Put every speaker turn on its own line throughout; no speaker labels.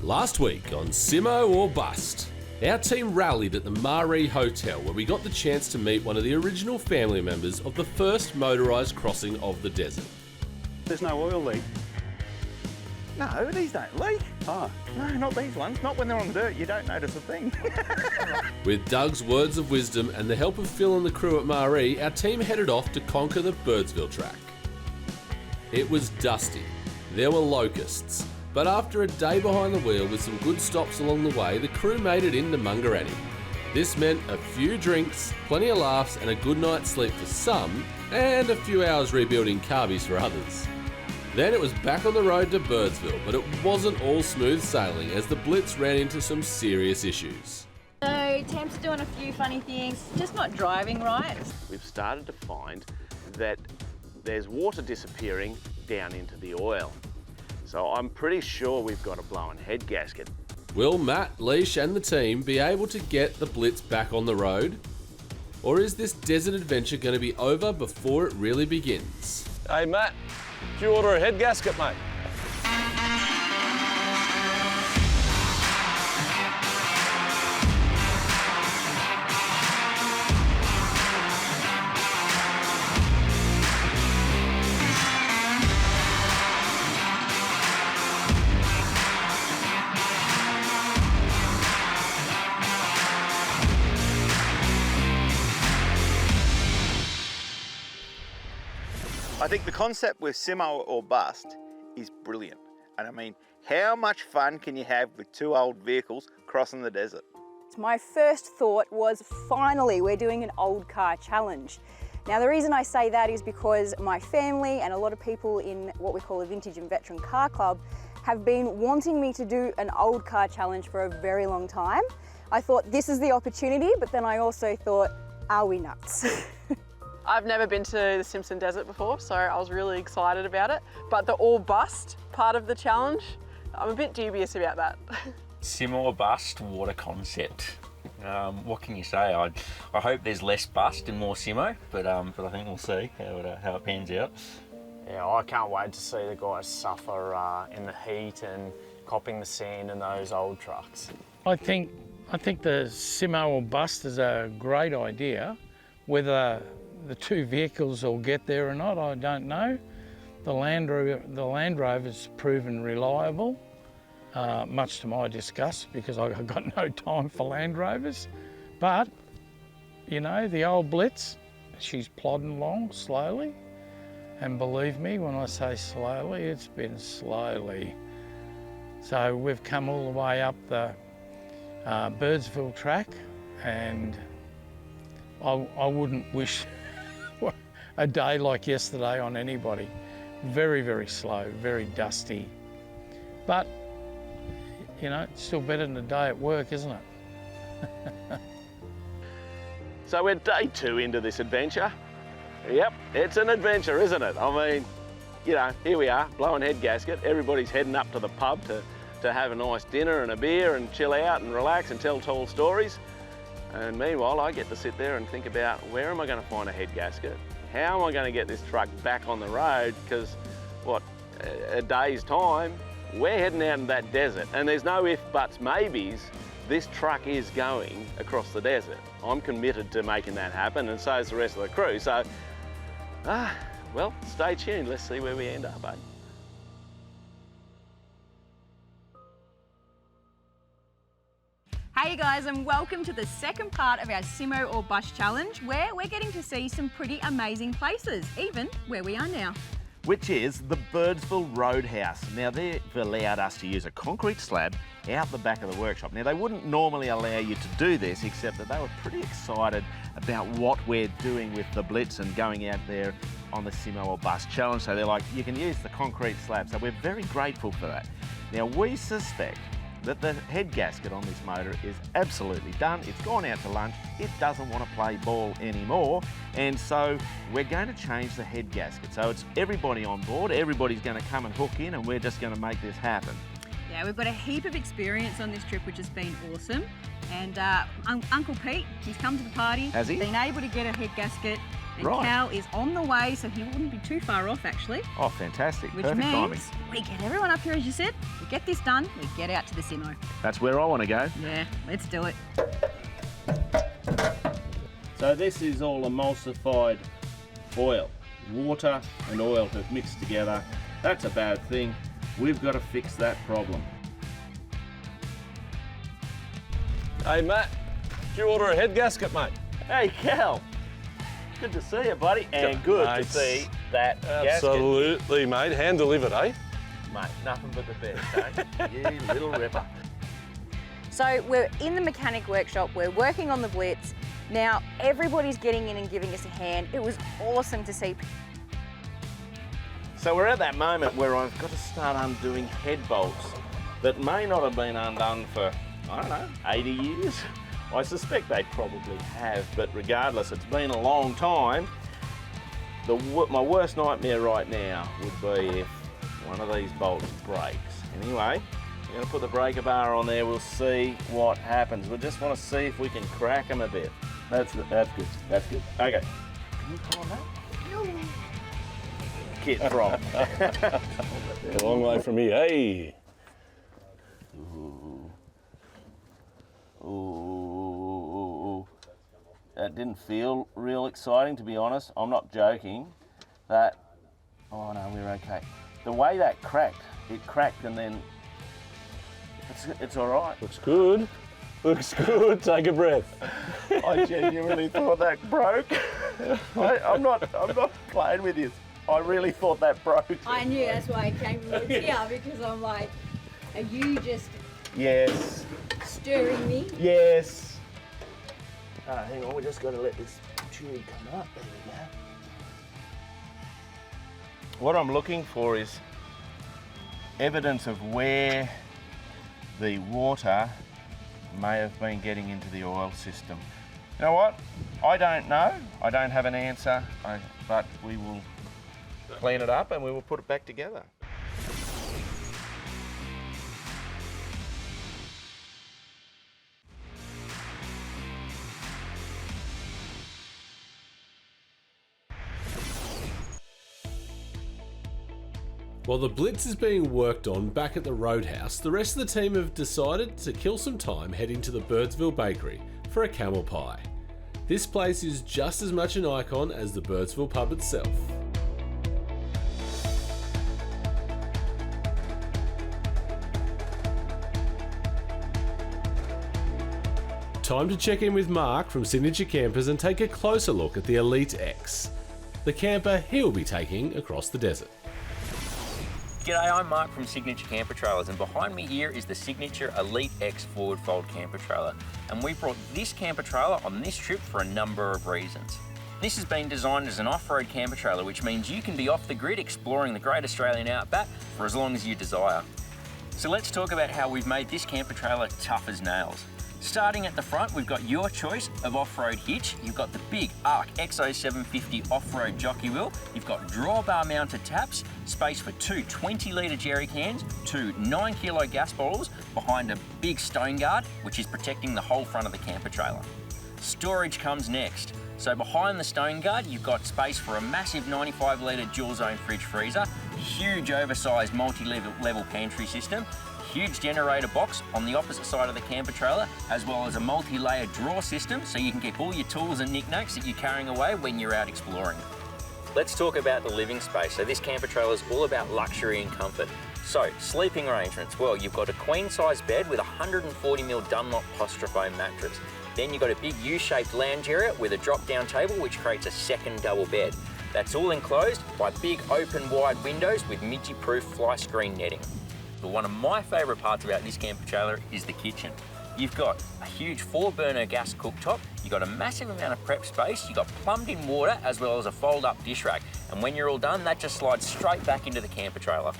Last week on Simmo or Bust, our team rallied at the Maree Hotel where we got the chance to meet one of the original family members of the first motorised crossing of the desert.
There's no oil leak.
No, these don't leak.
Oh.
No, not these ones. Not when they're on the dirt. You don't notice a thing.
With Doug's words of wisdom and the help of Phil and the crew at Maree, our team headed off to conquer the Birdsville track. It was dusty. There were locusts. But after a day behind the wheel with some good stops along the way, the crew made it into Mungarani. This meant a few drinks, plenty of laughs and a good night's sleep for some, and a few hours rebuilding carbies for others. Then it was back on the road to Birdsville, but it wasn't all smooth sailing as the Blitz ran into some serious issues.
So Temp's doing a few funny things, just not driving right.
We've started to find that there's water disappearing down into the oil. So I'm pretty sure we've got a blown head gasket.
Will Matt, Leash and the team be able to get the Blitz back on the road? Or is this desert adventure going to be over before it really begins?
Hey Matt, did you order a head gasket, mate?
I think the concept with Simmo or Bust is brilliant. And I mean, how much fun can you have with two old vehicles crossing the desert?
My first thought was, finally, we're doing an old car challenge. Now, the reason I say that is because my family and a lot of people in what we call a vintage and veteran car club have been wanting me to do an old car challenge for a very long time. I thought this is the opportunity, but then I also thought, are we nuts?
I've never been to the Simpson desert before, so I was really excited about it. But the all bust part of the challenge, I'm a bit dubious about that.
Simmo or bust, what a concept. What can you say? I hope there's less bust and more Simmo, but I think we'll see how it pans out.
Yeah, I can't wait to see the guys suffer in the heat and copping the sand in those old trucks.
I think the Simmo or bust is a great idea. Whether the two vehicles will get there or not, I don't know. The Land Rover's proven reliable, much to my disgust because I've got no time for Land Rovers. But, you know, the old Blitz, she's plodding along slowly. And believe me, when I say slowly, it's been slowly. So we've come all the way up the Birdsville track, and I wouldn't wish a day like yesterday on anybody. Very, very slow, very dusty. But, you know, it's still better than a day at work, isn't it?
So we're day 2 into this adventure. Yep, it's an adventure, isn't it? I mean, you know, here we are, blowing head gasket. Everybody's heading up to the pub to have a nice dinner and a beer and chill out and relax and tell tall stories. And meanwhile, I get to sit there and think about, where am I going to find a head gasket? How am I going to get this truck back on the road? Because, a day's time, we're heading out in that desert. And there's no if, buts, maybes. This truck is going across the desert. I'm committed to making that happen, and so is the rest of the crew. So, well, stay tuned. Let's see where we end up, eh?
Hey guys, and welcome to the second part of our Simmo or Bust challenge, where we're getting to see some pretty amazing places, even where we are now.
Which is the Birdsville Roadhouse. Now, they've allowed us to use a concrete slab out the back of the workshop. Now, they wouldn't normally allow you to do this, except that they were pretty excited about what we're doing with the Blitz and going out there on the Simmo or Bust challenge. So they're like, you can use the concrete slab. So we're very grateful for that. Now, we suspect that the head gasket on this motor is absolutely done. It's gone out to lunch. It doesn't want to play ball anymore. And so we're going to change the head gasket. So it's everybody on board. Everybody's going to come and hook in, and we're just going to make this happen.
Yeah, we've got a heap of experience on this trip, which has been awesome. And Uncle Pete, he's come to the party.
Has he?
Been able to get a head gasket. And
Right.
Cal is on the way, so he wouldn't be too far off, actually.
Oh, fantastic.
Which
Perfect
means
timing.
we get everyone up here, as you said, We get this done, we get out to the Simmo.
That's where I want to go.
Yeah, let's do it.
So this is all emulsified oil. Water and oil have mixed together. That's a bad thing. We've got to fix that problem.
Hey, Matt, did you order a head gasket, mate?
Hey, Cal. Good to see you, buddy. And good to see that gasket.
Absolutely, mate. Hand delivered, eh?
Mate, nothing but the best, eh? You little ripper.
So we're in the mechanic workshop, we're working on the Blitz. Now everybody's getting in and giving us a hand. It was awesome to see.
So we're at that moment where I've got to start undoing head bolts that may not have been undone for, I don't know, 80 years. I suspect they probably have, but regardless, it's been a long time. My worst nightmare right now would be if one of these bolts breaks. Anyway, we're going to put the breaker bar on there. We'll see what happens. We just want to see if we can crack them a bit. That's good. That's good. Okay. Can you call that? No. Kid from.
A long way from here. Hey.
Ooh. Ooh. That didn't feel real exciting, to be honest. I'm not joking. That. Oh no, we're okay. The way that cracked, it cracked and then it's all right.
Looks good. Looks good. Take a breath.
I genuinely thought that broke. I'm not playing with you. I really thought that broke.
I knew, that's why I came from here, because I'm like, are you just
Yes.
stirring me?
Yes. Hang on, we just got to let this tube come up. There we go. What I'm looking for is evidence of where the water may have been getting into the oil system. You know what? I don't know. I don't have an answer, but we will clean it up and we will put it back together.
While the Blitz is being worked on back at the Roadhouse, the rest of the team have decided to kill some time heading to the Birdsville Bakery for a camel pie. This place is just as much an icon as the Birdsville pub itself. Time to check in with Mark from Signature Campers and take a closer look at the Elite X, the camper he'll be taking across the desert.
G'day, I'm Mark from Signature Camper Trailers, and behind me here is the Signature Elite X forward fold camper trailer. And we brought this camper trailer on this trip for a number of reasons. This has been designed as an off-road camper trailer, which means you can be off the grid exploring the Great Australian Outback for as long as you desire. So let's talk about how we've made this camper trailer tough as nails. Starting at the front, we've got your choice of off-road hitch. You've got the big ARC XO750 off-road jockey wheel. You've got drawbar mounted taps, space for two 20-litre jerry cans, two 9-kilo gas bottles behind a big stone guard, which is protecting the whole front of the camper trailer. Storage comes next. So behind the stone guard, you've got space for a massive 95-litre dual zone fridge freezer, huge oversized multi-level pantry system, huge generator box on the opposite side of the camper trailer, as well as a multi-layer drawer system so you can keep all your tools and knickknacks that you're carrying away when you're out exploring. Let's talk about the living space. So this camper trailer is all about luxury and comfort. So sleeping arrangements, well, you've got a queen size bed with a 140mm Dunlop Postrofoam mattress. Then you've got a big U-shaped lounge area with a drop-down table which creates a second double bed. That's all enclosed by big open wide windows with midgie-proof fly screen netting. But one of my favourite parts about this camper trailer is the kitchen. You've got a huge 4-burner gas cooktop, you've got a massive amount of prep space, you've got plumbed in water as well as a fold-up dish rack. And when you're all done, that just slides straight back into the camper trailer.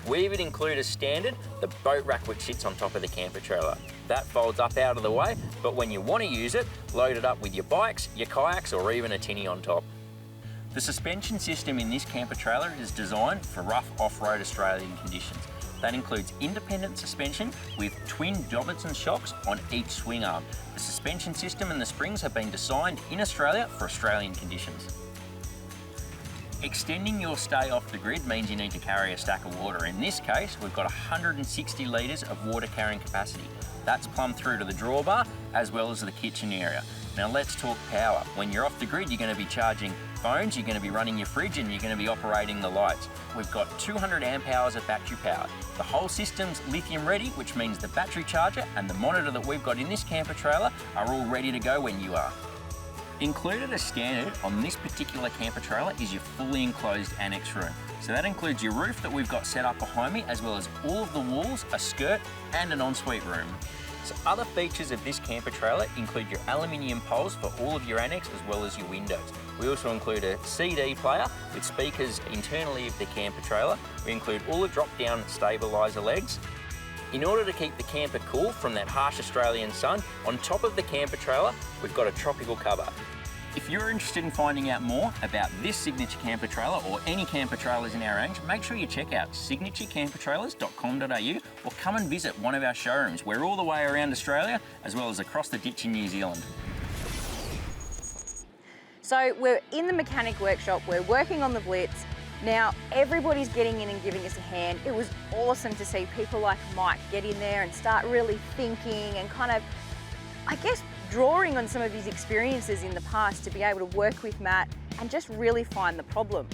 We even include as standard the boat rack which sits on top of the camper trailer. That folds up out of the way, but when you want to use it, load it up with your bikes, your kayaks, or even a tinny on top. The suspension system in this camper trailer is designed for rough off-road Australian conditions. That includes independent suspension with twin Dobinson shocks on each swing arm. The suspension system and the springs have been designed in Australia for Australian conditions. Extending your stay off the grid means you need to carry a stack of water. In this case, we've got 160 litres of water carrying capacity. That's plumbed through to the drawbar as well as the kitchen area. Now let's talk power. When you're off the grid, you're going to be charging phones, you're going to be running your fridge, and you're going to be operating the lights. We've got 200 amp hours of battery power. The whole system's lithium ready, which means the battery charger and the monitor that we've got in this camper trailer are all ready to go when you are. Included as standard on this particular camper trailer is your fully enclosed annex room. So that includes your roof that we've got set up behind me, as well as all of the walls, a skirt, and an ensuite room. So other features of this camper trailer include your aluminium poles for all of your annex as well as your windows. We also include a CD player with speakers internally of the camper trailer. We include all the drop-down stabiliser legs. In order to keep the camper cool from that harsh Australian sun, on top of the camper trailer, we've got a tropical cover. If you're interested in finding out more about this signature camper trailer or any camper trailers in our range, make sure you check out signaturecampertrailers.com.au or come and visit one of our showrooms. We're all the way around Australia as well as across the ditch in New Zealand.
So we're in the mechanic workshop, we're working on the Blitz. Now everybody's getting in and giving us a hand. It was awesome to see people like Mike get in there and start really thinking and kind of, I guess, drawing on some of his experiences in the past to be able to work with Matt and just really find the problem.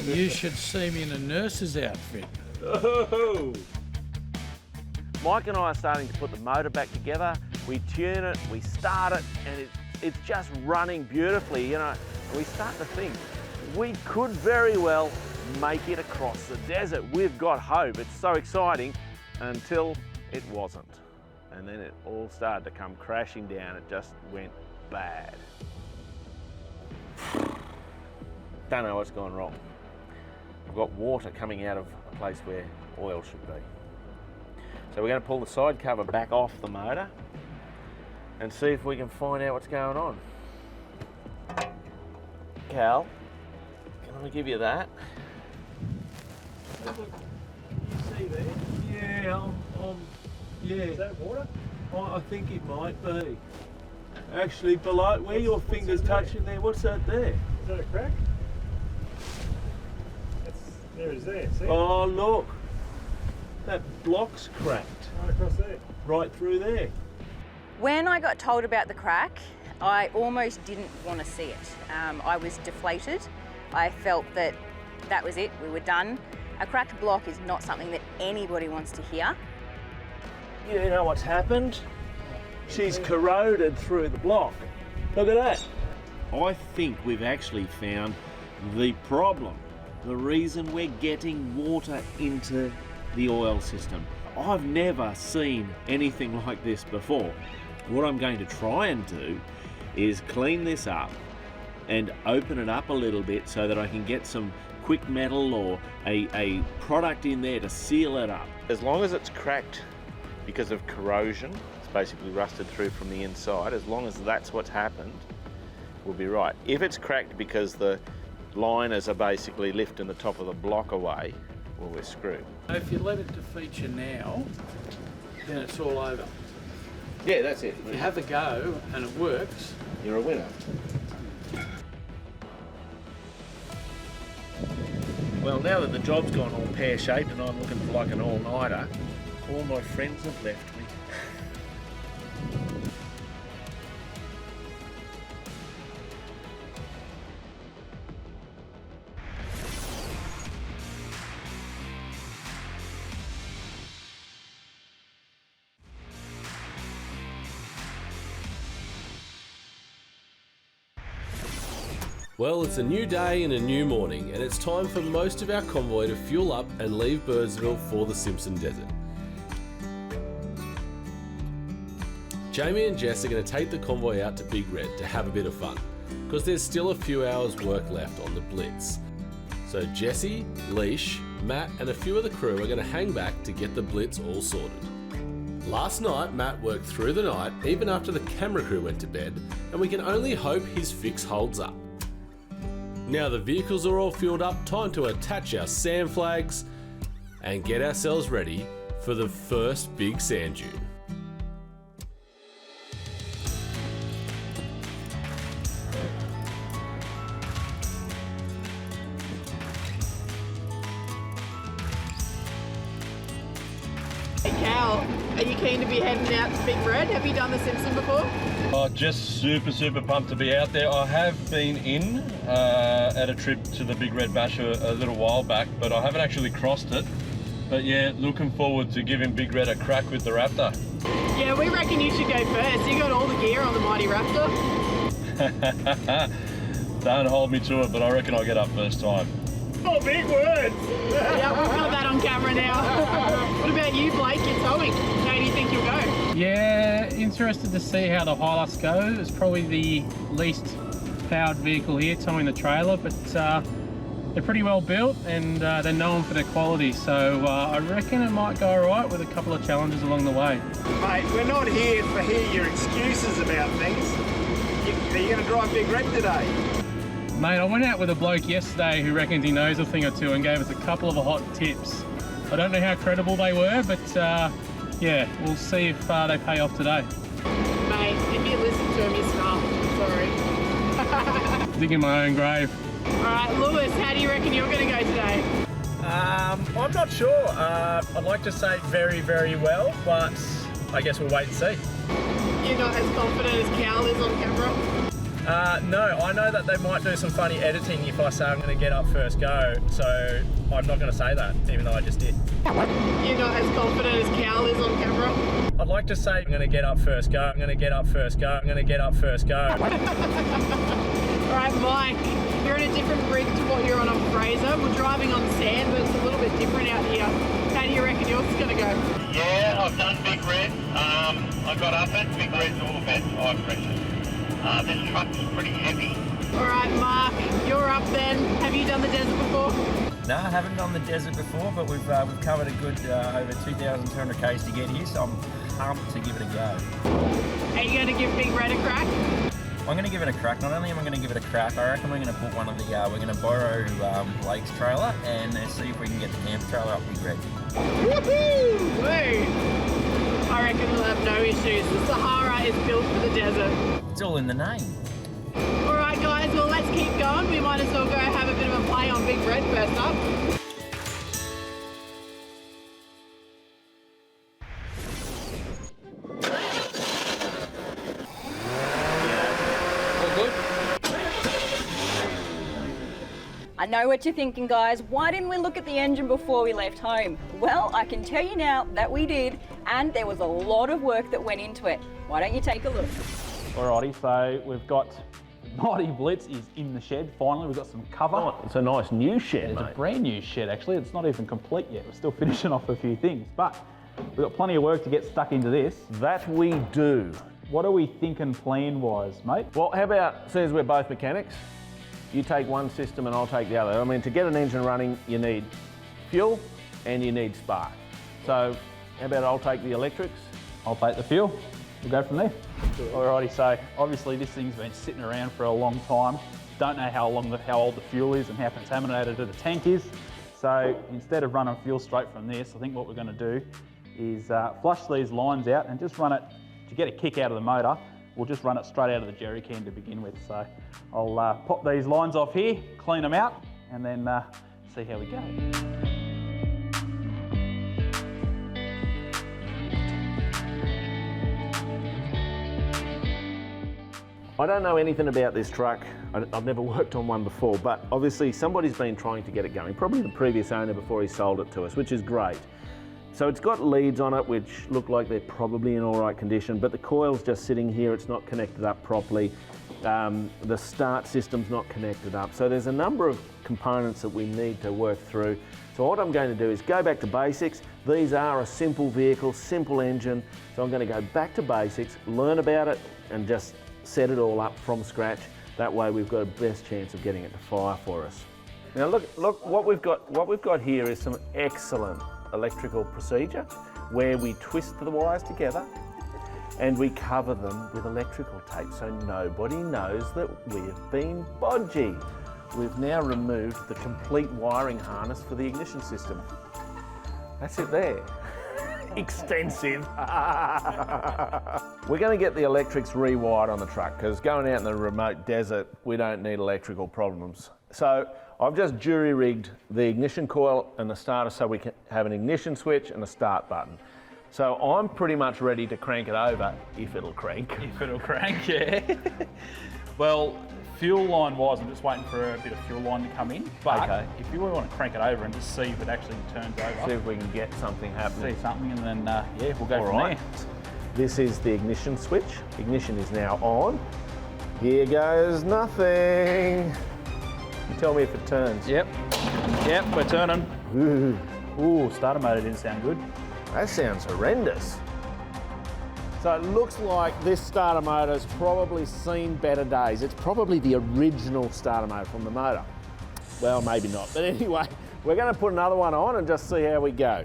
You should see me in a nurse's outfit.
Oh. Mike and I are starting to put the motor back together. We tune it, we start it, and it's just running beautifully, you know. And we start to think, we could very well make it across the desert. We've got hope. It's so exciting until it wasn't. And then it all started to come crashing down. It just went bad. Don't know what's gone wrong. We've got water coming out of a place where oil should be. So we're going to pull the side cover back off the motor and see if we can find out what's going on. Cal, can I give you that?
You see there? Yeah, yeah. Is that water? I think it might be. Actually, below where your finger's touching there, what's that there? Is that a crack? There it is there, see? Oh, look. That block's cracked. Right across there. Right through there.
When I got told about the crack, I almost didn't want to see it. I was deflated. I felt that that was it, we were done. A cracked block is not something that anybody wants to hear.
You know what's happened? She's corroded through the block. Look at that.
I think we've actually found the problem. The reason we're getting water into the oil system. I've never seen anything like this before. What I'm going to try and do is clean this up and open it up a little bit so that I can get some quick metal or a product in there to seal it up. As long as it's cracked because of corrosion, it's basically rusted through from the inside, as long as that's what's happened, we'll be right. If it's cracked because the liners are basically lifting the top of the block away, well, we're screwed.
If you let it to feature now, then it's all over.
Yeah, that's it.
If you have a go and it works,
you're a winner. Well, now that the job's gone all pear-shaped and I'm looking for like an all-nighter, all my friends have left me.
Well, it's a new day and a new morning, and it's time for most of our convoy to fuel up and leave Birdsville for the Simpson Desert. Jamie and Jess are going to take the convoy out to Big Red to have a bit of fun, because there's still a few hours work left on the Blitz. So Jesse, Leash, Matt and a few of the crew are going to hang back to get the Blitz all sorted. Last night, Matt worked through the night, even after the camera crew went to bed, and we can only hope his fix holds up. Now the vehicles are all fueled up, time to attach our sand flags and get ourselves ready for the first big sand dune.
Cal, are you keen to be heading out to Big Red? Have you done the Simpson before?
Oh, just super pumped to be out there. I have been in at a trip to the Big Red Bash a little while back, but I haven't actually crossed it. But yeah, looking forward to giving Big Red a crack with the Raptor.
Yeah, we reckon you should go first. You got all the gear on the mighty Raptor.
Don't hold me to it, but I reckon I'll get up first time.
Oh, big words! Yeah, we've got that on camera now. What about you, Blake? You're towing. How do you think you'll go?
Yeah, interested to see how the Hilux go. It's probably the least powered vehicle here, towing the trailer, but they're pretty well built and they're known for their quality. So I reckon it might go all right with a couple of challenges along the way.
Mate, we're not here to hear your excuses about things. Are you going to drive Big Red today?
Mate, I went out with a bloke yesterday who reckons he knows a thing or two and gave us a couple of hot tips. I don't know how credible they were, but yeah, we'll see if they pay off today.
Mate, if you listen to him, you stop. Sorry.
Digging my own grave.
All right, Lewis, how do you reckon you're going to go today?
I'm not sure. I'd like to say very well, but I guess we'll wait and see.
You're not as confident as Cal is on camera?
No, I know that they might do some funny editing if I say I'm going to get up first go, so I'm not going to say that, even though I just did.
You're not as confident as Cal is on camera?
I'd like to say I'm going to get up first go, I'm going to get up first go, I'm going to get up first go.
All right, Mike, you're in a different rig to what you're on Fraser. We're driving on sand, but it's a little bit different out here. How do you reckon yours is going to go?
Yeah, I've done Big Red. I got up it. Big Red's all about tire pressure. This truck's pretty heavy.
All right, Mark, you're up then. Have you done the desert before?
No, I haven't done the desert before, but we've covered a good over 2,200 k's to get here, so I'm pumped to give it a go.
Are you going to give Big Red a crack?
I'm going to give it a crack. Not only am I going to give it a crack, I reckon we're going to put one of the, we're going to borrow Blake's trailer and see if we can get the camper trailer up Big Red.
Woohoo! Woo! I reckon we'll have no issues. The Sahara is built for the desert.
It's all in the name.
All right, guys, well, let's keep going. We might as well go have a bit of a play on Big Red first up.
I know what you're thinking, guys. Why didn't we look at the engine before we left home? Well, I can tell you now that we did, and there was a lot of work that went into it. Why don't you take a look?
Alrighty, so we've got Mighty Blitz is in the shed. Finally, we've got some cover.
Oh, it's a nice new shed,
It's
mate.
a brand new shed, actually. It's not even complete yet. We're still finishing off a few things, but we've got plenty of work to get stuck into this.
That we do.
What are we thinking plan-wise, mate?
Well, how about, seeing as we're both mechanics, you take one system and I'll take the other. I mean, to get an engine running, you need fuel and you need spark. So, how about I'll take the electrics?
I'll take the fuel. We'll go from there. Alrighty, so obviously this thing's been sitting around for a long time. Don't know how old the fuel is and how contaminated the tank is. So instead of running fuel straight from this, I think what we're going to do is flush these lines out and just run it to get a kick out of the motor. We'll just run it straight out of the jerry can to begin with. So I'll pop these lines off here, clean them out, and then see how we go.
I don't know anything about this truck. I've never worked on one before, but obviously somebody's been trying to get it going. Probably the previous owner before he sold it to us, which is great. So it's got leads on it which look like they're probably in all right condition, but the coil's just sitting here, it's not connected up properly. The start system's not connected up. So there's a number of components that we need to work through. So what I'm going to do is go back to basics. These are a simple vehicle, simple engine. So I'm going to go back to basics, learn about it, and just set it all up from scratch. That way we've got a best chance of getting it to fire for us. Now look what we've got here is some excellent electrical procedure where we twist the wires together and we cover them with electrical tape so nobody knows that we've been bodgy. We've now removed the complete wiring harness for the ignition system. That's it there. Extensive. We're going to get the electrics rewired on the truck because going out in the remote desert, we don't need electrical problems. So I've just jury-rigged the ignition coil and the starter so we can have an ignition switch and a start button. So I'm pretty much ready to crank it over, if it'll crank.
If it'll crank, yeah. Well, fuel line wise, I'm just waiting for a bit of fuel line to come in. But
Okay.
if you really want to crank it over and just see if it actually turns over.
See if we can get something happening.
See something, and then, yeah, we'll go
All
from
right.
there.
This is the ignition switch. Ignition is now on. Here goes nothing. You tell me if it turns.
Yep, we're turning. Ooh, starter motor didn't sound good.
That sounds horrendous. So it looks like this starter motor's probably seen better days. It's probably the original starter motor from the motor. Well, maybe not. But anyway, we're going to put another one on and just see how we go.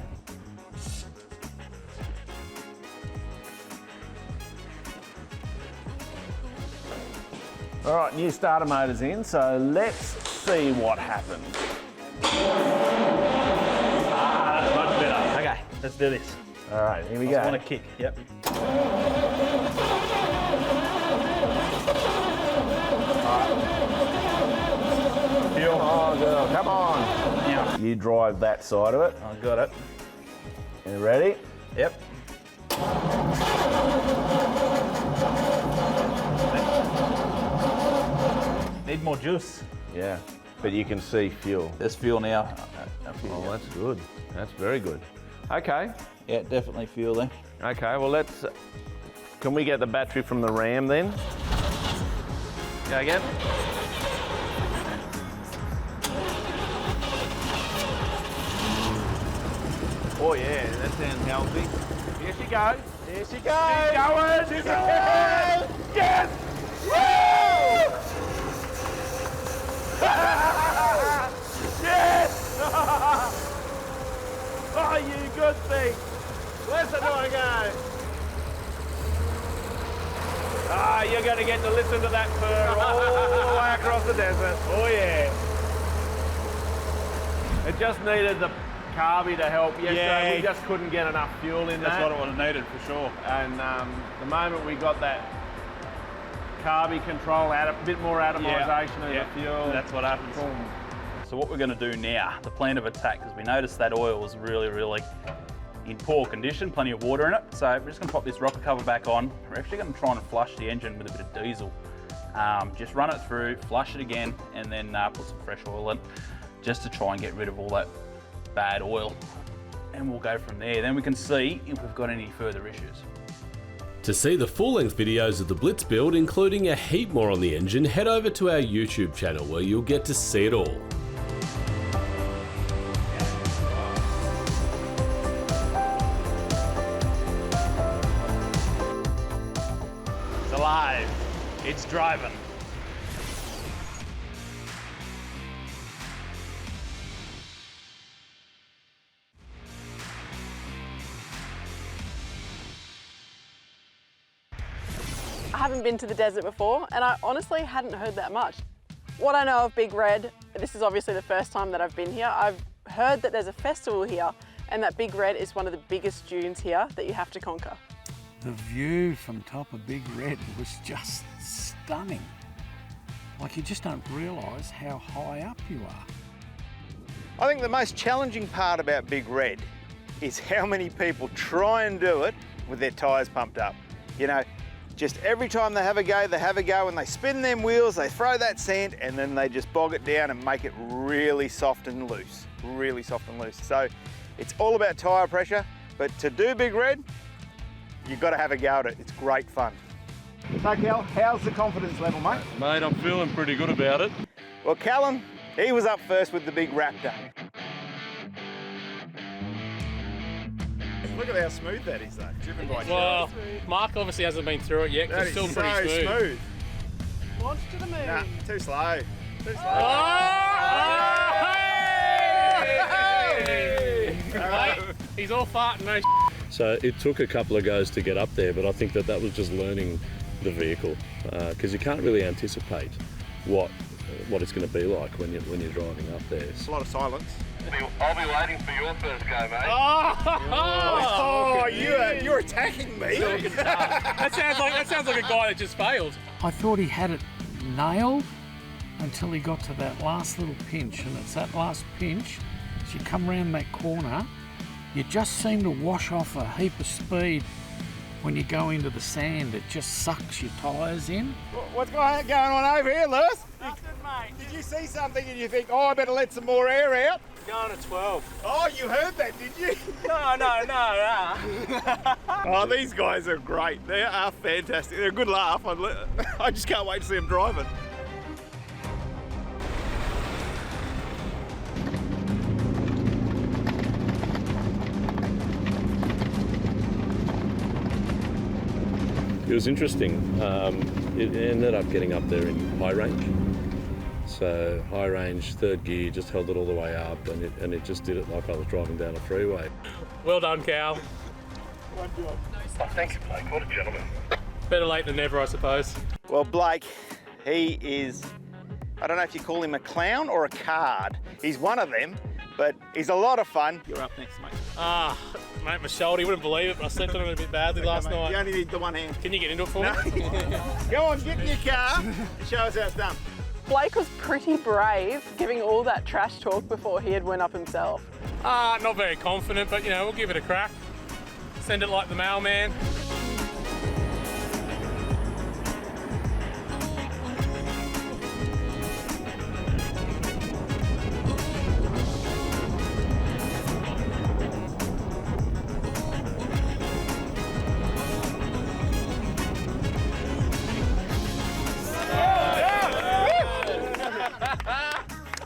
All right, new starter motor's in, so let's see what happens.
That's much better. Okay, let's do this.
All right, here we
I
go.
just want to kick, yep.
Fuel. Oh, girl, come on.
Yeah.
You drive that side of it.
I got it.
You ready?
Yep. Need more juice.
Yeah, but you can see fuel.
There's fuel now.
Oh, that's good. That's very good. Okay.
Yeah, definitely fuel there.
Okay, well let's... Can we get the battery from the Ram then?
Go again.
Oh yeah, that sounds healthy. Here she goes. Here she goes.
She's going.
She's going. Yes! Woo! Yes! Oh, you good thing. Listen to her go. Ah, you're going to get to listen to that fur all the way across the desert. Oh yeah. It just needed the carby to help yesterday.
Yeah.
We just couldn't get enough fuel in
That's
that.
what it would have needed for sure.
And the moment we got that carby control, a bit more atomization of the fuel.
That's what happens. Boom. So what we're going to do now, the plan of attack, because we noticed that oil was really, really in poor condition, plenty of water in it. So we're just going to pop this rocker cover back on. We're actually going to try and flush the engine with a bit of diesel. Just run it through, flush it again, and then put some fresh oil in, just to try and get rid of all that bad oil. And we'll go from there. Then we can see if we've got any further issues.
To see the full-length videos of the Blitz build, including a heap more on the engine, head over to our YouTube channel where you'll get to see it all.
It's alive. It's driving.
I haven't been to the desert before, and I honestly hadn't heard that much. What I know of Big Red, this is obviously the first time that I've been here. I've heard that there's a festival here, and that Big Red is one of the biggest dunes here that you have to conquer.
The view from top of Big Red was just stunning. Like, you just don't realise how high up you are.
I think the most challenging part about Big Red is how many people try and do it with their tyres pumped up. You know, just every time they have a go and they spin them wheels, they throw that sand, and then they just bog it down and make it really soft and loose, So it's all about tyre pressure, but to do Big Red, you've got to have a go at it. It's great fun.
So Cal, how's the confidence level, mate?
Mate, I'm feeling pretty good about it.
Well, Callum, he was up first with the big Raptor. Look at how smooth that is, though. Driven by
Well, Mark obviously hasn't been through it yet,
That
because
is
it's still pretty
so smooth.
Launch to the moon.
Nah, too slow. Too slow.
Mate, he's all fart and no
So it took a couple of goes to get up there, but I think that was just learning the vehicle, because you can't really anticipate what it's going to be like when you're driving up there.
It's a lot of silence.
I'll be waiting for your first go, mate.
Oh, you're attacking me.
that sounds like a guy that just failed.
I thought he had it nailed until he got to that last little pinch, and it's that last pinch, as you come round that corner, you just seem to wash off a heap of speed when you go into the sand. It just sucks your tyres in.
What's going on over here, Lewis? Did you see something and you think, oh, I better let some more air out?
Going to 12.
Oh, you heard that, did you?
No.
Oh, these guys are great. They are fantastic. They're a good laugh. I just can't wait to see them driving.
It was interesting. It ended up getting up there in high range. So high range, third gear, just held it all the way up, and it just did it like I was driving down a freeway.
Well done, Cal.
One job.
Oh, thanks, Blake. What a gentleman.
Better late than never, I suppose.
Well, Blake, he is, I don't know if you call him a clown or a card. He's one of them, but he's a lot of fun.
You're up next, mate.
Mate, my shoulder, you wouldn't believe it, but I slept on it a bit badly last night.
You only need the one hand.
Can you get into it for me?
Go on, get in your car and show us how it's done.
Blake was pretty brave giving all that trash talk before he had went up himself.
Not very confident, but we'll give it a crack. Send it like the mailman.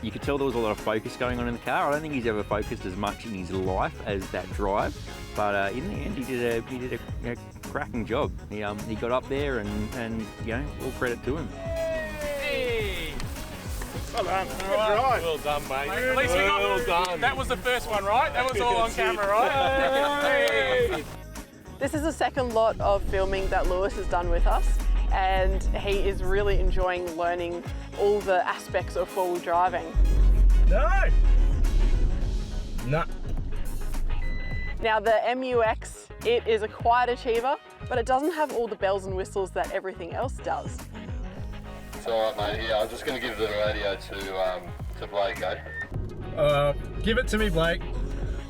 You could tell there was a lot of focus going on in the car. I don't think he's ever focused as much in his life as that drive, but in the end he did a cracking job. He got up there and all credit to him.
Hey!
Well done. Good
drive. Well done, mate. At least we got well done. That was the first one, right? That was all on camera, right? Hey!
This is the second lot of filming that Lewis has done with us, and he is really enjoying learning all the aspects of four-wheel driving.
No!
Now the MUX, it is a quiet achiever, but it doesn't have all the bells and whistles that everything else does.
It's all right, mate. Yeah, I'm just going to give the radio to Blake, eh?
Give it to me, Blake.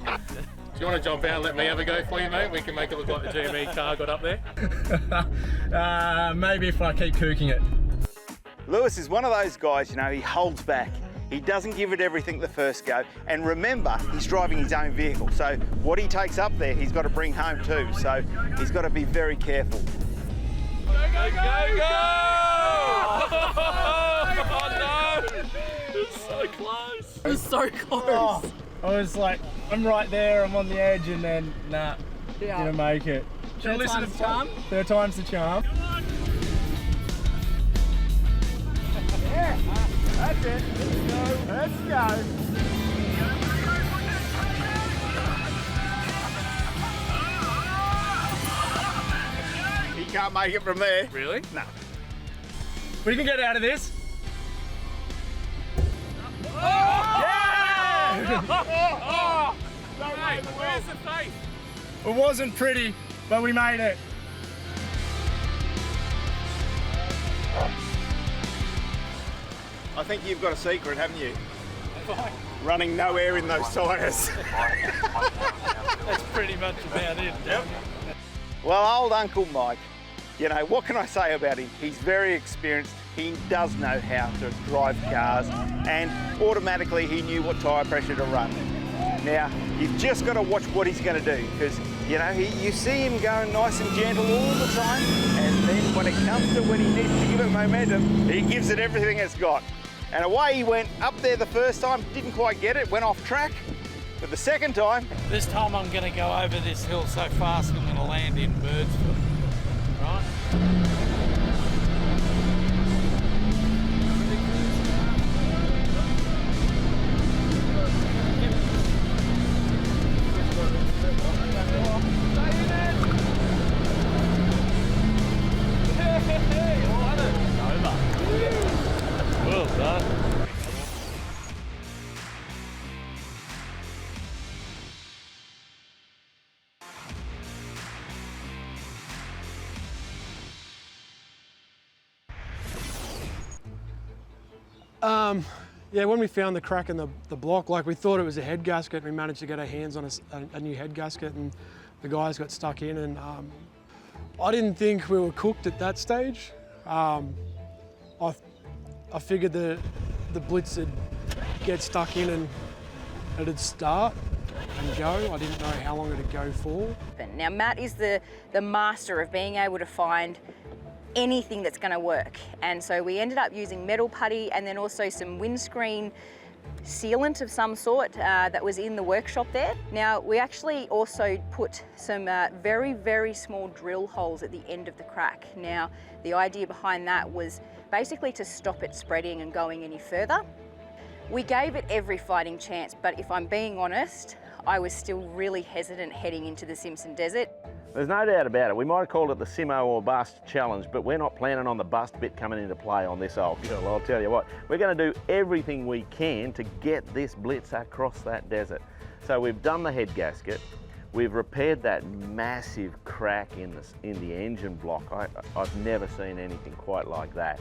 Do you want to jump out and let me have a go for you, mate? We can make it look like the GME car got up there.
Maybe if I keep cooking it.
Lewis is one of those guys, he holds back. He doesn't give it everything the first go. And remember, he's driving his own vehicle. So what he takes up there, he's got to bring home too. So he's got to be very careful.
Go, go, go, go! Oh, no! It's so close.
It's so close.
Oh, I was like, I'm right there, I'm on the edge, and then, nah, didn't make it.
Should I listen to the charm?
Third time's the charm.
Yeah, that's it. Let's go. He can't make it from there.
Really?
No.
We can get out of this.
Oh!
Yeah!
Oh! Mate, where's the face?
It wasn't pretty, but we made it.
I think you've got a secret, haven't you?
Running no air in those tyres.
That's pretty much about it.
Yep. Well, old Uncle Mike, what can I say about him? He's very experienced. He does know how to drive cars, and automatically he knew what tyre pressure to run. Now, you've just got to watch what he's going to do, because, you see him going nice and gentle all the time, and then when it comes to when he needs to give it momentum, he gives it everything it's got. And away he went up there the first time, didn't quite get it, went off track. But the second time...
This time I'm going to go over this hill so fast I'm going to land in Birdsville, right?
Well done.
Yeah, when we found the crack in the block, like we thought it was a head gasket, we managed to get our hands on a new head gasket, and the guys got stuck in, and I didn't think we were cooked at that stage. I figured the Blitz would get stuck in and it'd start and go. I didn't know how long it'd go for.
Now Matt is the master of being able to find anything that's going to work, and so we ended up using metal putty and then also some windscreen sealant of some sort that was in the workshop there. Now we actually also put some very, very small drill holes at the end of the crack. Now the idea behind that was basically to stop it spreading and going any further. We gave it every fighting chance, but if I'm being honest, I was still really hesitant heading into the Simpson Desert.
There's no doubt about it. We might have called it the Simmo or Bust challenge, but we're not planning on the bust bit coming into play on this old girl, I'll tell you what. We're going to do everything we can to get this Blitz across that desert. So we've done the head gasket, we've repaired that massive crack in the engine block. I've never seen anything quite like that.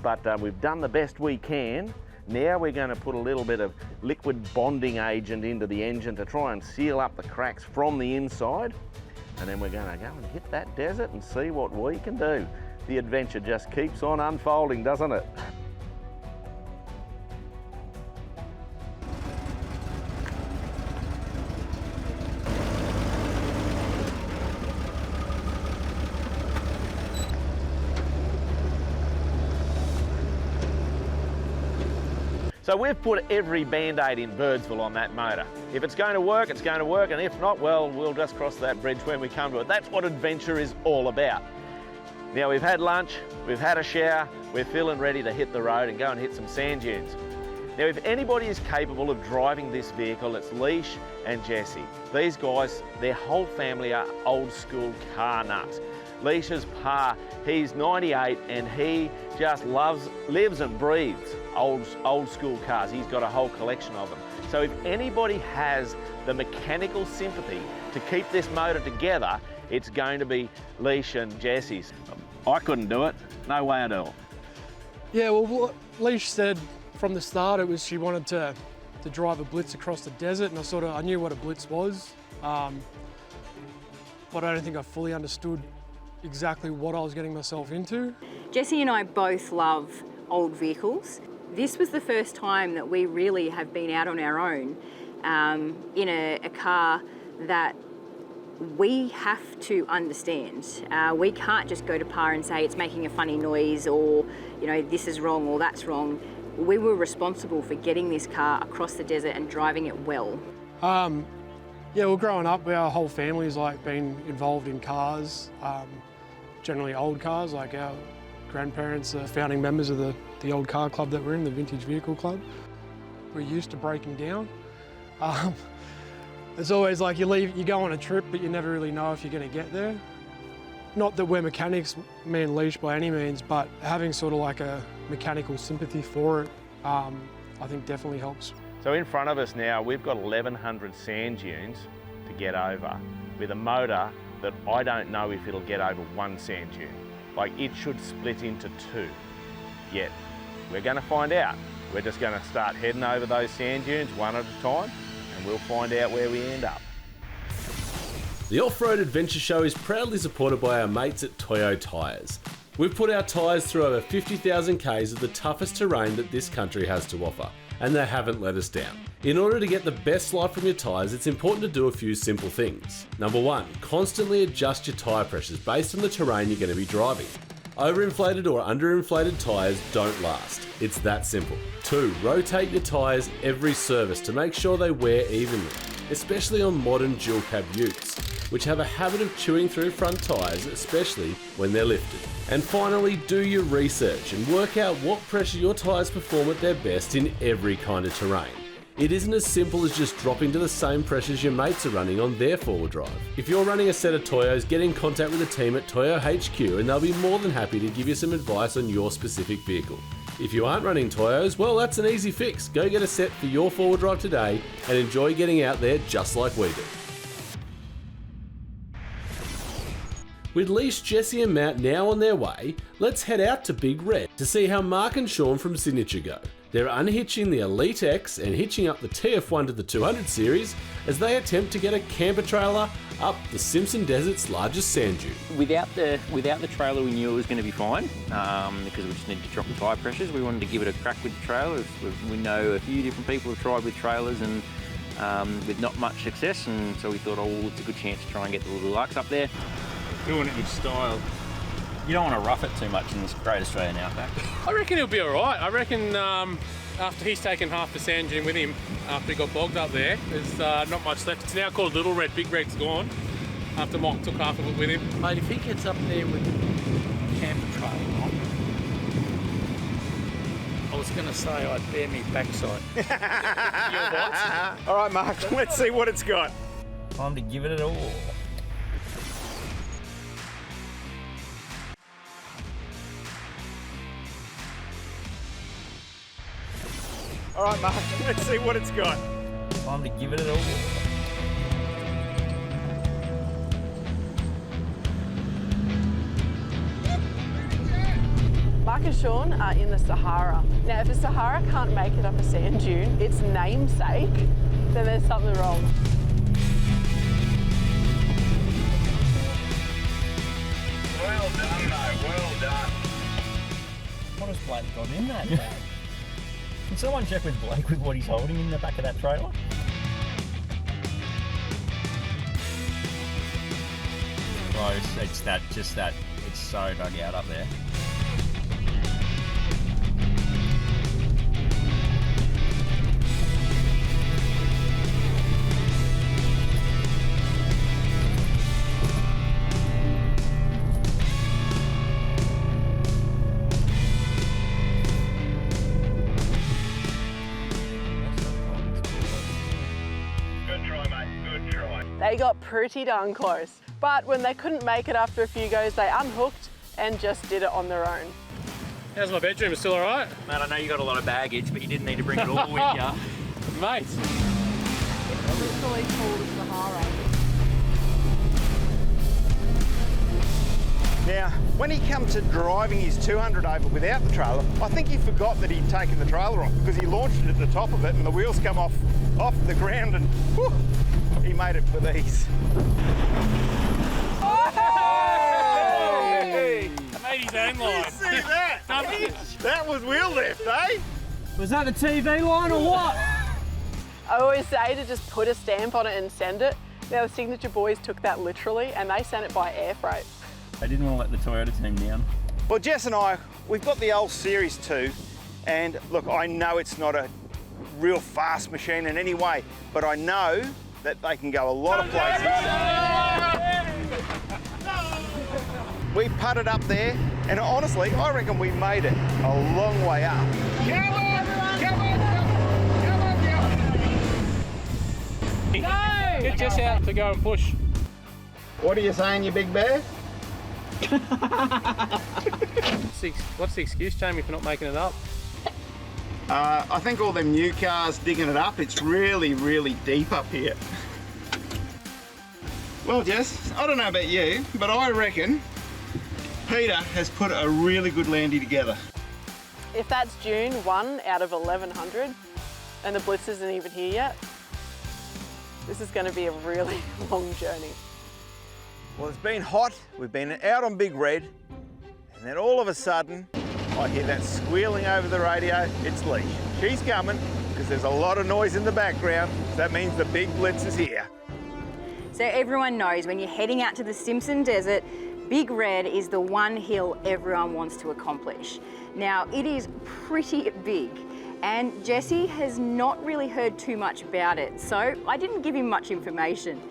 But we've done the best we can. Now we're going to put a little bit of liquid bonding agent into the engine to try and seal up the cracks from the inside. And then we're going to go and hit that desert and see what we can do. The adventure just keeps on unfolding, doesn't it? So we've put every Band-Aid in Birdsville on that motor. If it's going to work, it's going to work, and if not, well, we'll just cross that bridge when we come to it. That's what adventure is all about. Now we've had lunch, we've had a shower, we're feeling ready to hit the road and go and hit some sand dunes. Now if anybody is capable of driving this vehicle, it's Leash and Jesse. These guys, their whole family are old school car nuts. Leash's pa, he's 98 and he just lives and breathes old school cars. He's got a whole collection of them. So if anybody has the mechanical sympathy to keep this motor together, it's going to be Leash and Jesse's. I couldn't do it, no way at all.
Yeah, well, Leash said from the start she wanted to drive a Blitz across the desert, and I knew what a Blitz was, but I don't think I fully understood exactly what I was getting myself into.
Jesse and I both love old vehicles. This was the first time that we really have been out on our own in a car that we have to understand. We can't just go to Pa and say it's making a funny noise, or this is wrong or that's wrong. We were responsible for getting this car across the desert and driving it well.
Yeah, well, growing up, our whole family's been involved in cars, generally old cars. Like our grandparents are founding members of the old car club that we're in, the Vintage Vehicle Club. We're used to breaking down. It's always like you go on a trip, but you never really know if you're going to get there. Not that we're mechanics, me and Leash, by any means, but having a mechanical sympathy for it, I think definitely helps.
So in front of us now, we've got 1,100 sand dunes to get over with a motor that I don't know if it'll get over one sand dune. It should split into two. Yet, we're going to find out. We're just going to start heading over those sand dunes one at a time, and we'll find out where we end up.
The Off-Road Adventure Show is proudly supported by our mates at Toyota Tyres. We've put our tyres through over 50,000 Ks of the toughest terrain that this country has to offer, and they haven't let us down. In order to get the best life from your tyres, it's important to do a few simple things. Number 1, constantly adjust your tyre pressures based on the terrain you're going to be driving. Overinflated or underinflated tyres don't last. It's that simple. 2, rotate your tyres every service to make sure they wear evenly, especially on modern dual cab utes, which have a habit of chewing through front tyres, especially when they're lifted. And finally, do your research and work out what pressure your tyres perform at their best in every kind of terrain. It isn't as simple as just dropping to the same pressures your mates are running on their four-wheel drive. If you're running a set of Toyos, get in contact with the team at Toyo HQ and they'll be more than happy to give you some advice on your specific vehicle. If you aren't running Toyos, well, that's an easy fix. Go get a set for your four-wheel drive today and enjoy getting out there just like we do. With Leash, Jesse and Matt now on their way, let's head out to Big Red to see how Mark and Sean from Signature go. They're unhitching the Elite X and hitching up the TF1 to the 200 series as they attempt to get a camper trailer up the Simpson Desert's largest sand dune.
Without the trailer, we knew it was going to be fine because we just needed to drop the tyre pressures. We wanted to give it a crack with the trailer. We know a few different people have tried with trailers and with not much success, and so we thought, oh, it's a good chance to try and get the little Lux up there.
Doing it with style. You don't want to rough it too much in this great Australian outback.
I reckon he'll be all right. I reckon after he's taken half the sand dune with him, after he got bogged up there, there's not much left. It's now called Little Red. Big Red's gone after Mock took half of it with him.
Mate, if he gets up there with the camper trailer on, I was going to say I'd bear me backside.
Your what? All right, Mark, let's see what it's got.
Time to give it all.
All right, Mark, let's see what it's got.
Time to give it all.
Mark and Sean are in the Sahara. Now, if the Sahara can't make it up a sand dune, its namesake, then there's something wrong.
Well done, mate, well done.
What has Blake got in that bag? Can someone check with Blake with what he's holding in the back of that trailer? Close, it's it's so dug out up there.
They got pretty darn close, but when they couldn't make it after a few goes, they unhooked and just did it on their own.
How's my bedroom? It's still all right?
Mate, I know you got a lot of baggage, but you didn't need to bring it all with you.
Mate.
It's literally called the Sahara.
Now, when he come to driving his 200 over without the trailer, I think he forgot that he'd taken the trailer off because he launched it at the top of it and the wheels come off the ground and whew, he made it with ease.
Hey! Made his own line.
Did you see that? That was wheel lift, eh?
Was that the TV line or what?
I always say to just put a stamp on it and send it. Now, the Signature boys took that literally and they sent it by air freight.
They didn't want to let the Toyota team down.
Well, Jess and I, we've got the old Series 2, and look, I know it's not a real fast machine in any way, but I know that they can go a lot of places. We putted up there, and honestly, I reckon we made it a long way up.
Come on, come on, come on, come on.
Get Jess out to go and push.
What are you saying, you big bear?
What's the excuse, Jamie, for not making it up?
I think all them new cars digging it up, it's really, really deep up here. Well, Jess, I don't know about you, but I reckon Peter has put a really good landy together.
If that's June 1 out of 1100 and the Blitz isn't even here yet, this is going to be a really long journey.
Well, it's been hot, we've been out on Big Red, and then all of a sudden, I hear that squealing over the radio. It's Lee. She's coming, because there's a lot of noise in the background, so that means the big Blitz is here.
So everyone knows when you're heading out to the Simpson Desert, Big Red is the one hill everyone wants to accomplish. Now, it is pretty big, and Jesse has not really heard too much about it, so I didn't give him much information.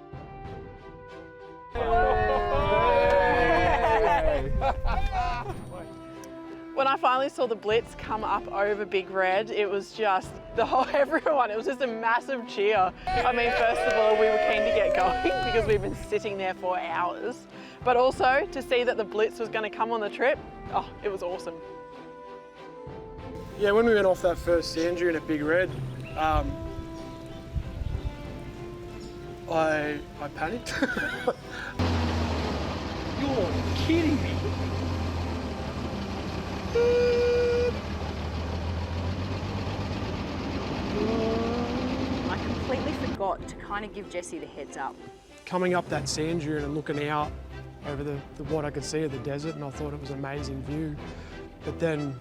When I finally saw the Blitz come up over Big Red, it was just everyone, it was just a massive cheer. I mean, first of all, we were keen to get going because we've been sitting there for hours, but also to see that the Blitz was going to come on the trip, oh, it was awesome.
Yeah, when we went off that first sand dune at Big Red, I panicked.
You're kidding me.
I
completely forgot to kind of give Jesse the heads up.
Coming up that sand dune and looking out over the what I could see of the desert, and I thought it was an amazing view. But then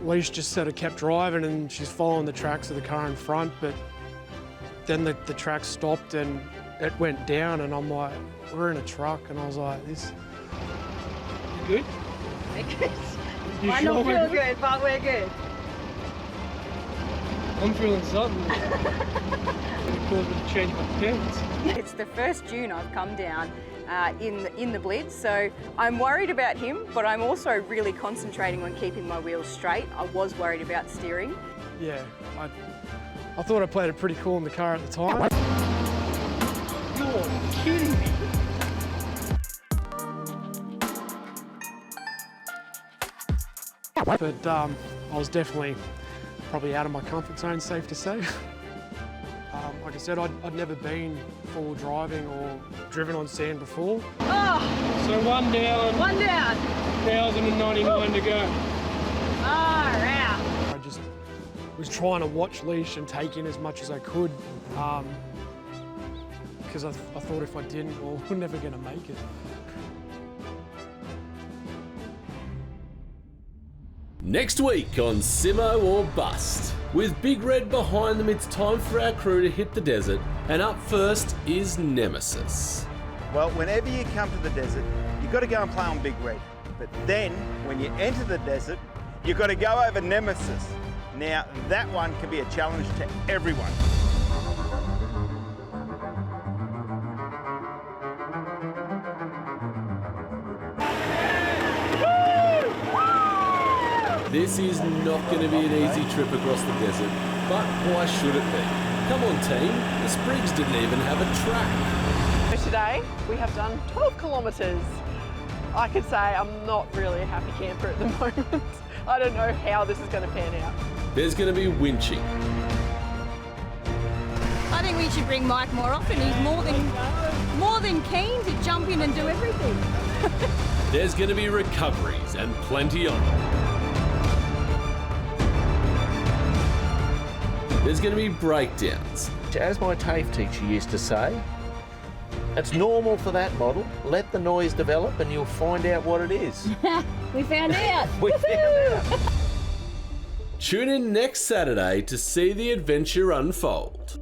Leash just sort of kept driving and she's following the tracks of the car in front, but then the track stopped and it went down, and I'm like, we're in a truck, and I was like, this... You good?
We're good.
You
Might
sure
not
we're
feel
good?
good, but we're good.
I'm feeling something. Change my pants.
It's the first dune I've come down in the Blitz, so I'm worried about him, but I'm also really concentrating on keeping my wheels straight. I was worried about steering.
Yeah, I thought I played it pretty cool in the car at the time. You're kidding me. But I was definitely probably out of my comfort zone, safe to say. Like I said, I'd never been full driving or driven on sand before.
Oh!
So one down.
One down.
1,099 to go.
Ah, wow.
I just was trying to watch Leash and take in as much as I could, because I thought if I didn't, well, we're never going to make it.
Next week on Simmo or Bust. With Big Red behind them, it's time for our crew to hit the desert, and up first is Nemesis.
Well, whenever you come to the desert, you've got to go and play on Big Red. But then, when you enter the desert, you've got to go over Nemesis. Now, that one can be a challenge to everyone.
This is not going to be an easy trip across the desert, but why should it be? Come on team, the Sprigs didn't even have a track.
So today we have done 12 kilometres. I could say I'm not really a happy camper at the moment. I don't know how this is going to pan out.
There's going to be winching.
I think we should bring Mike more often. He's more than keen to jump in and do everything.
There's going to be recoveries and plenty of them. There's going to be breakdowns.
As my TAFE teacher used to say, it's normal for that model. Let the noise develop and you'll find out what it is.
We found out.
We found out.
Tune in next Saturday to see the adventure unfold.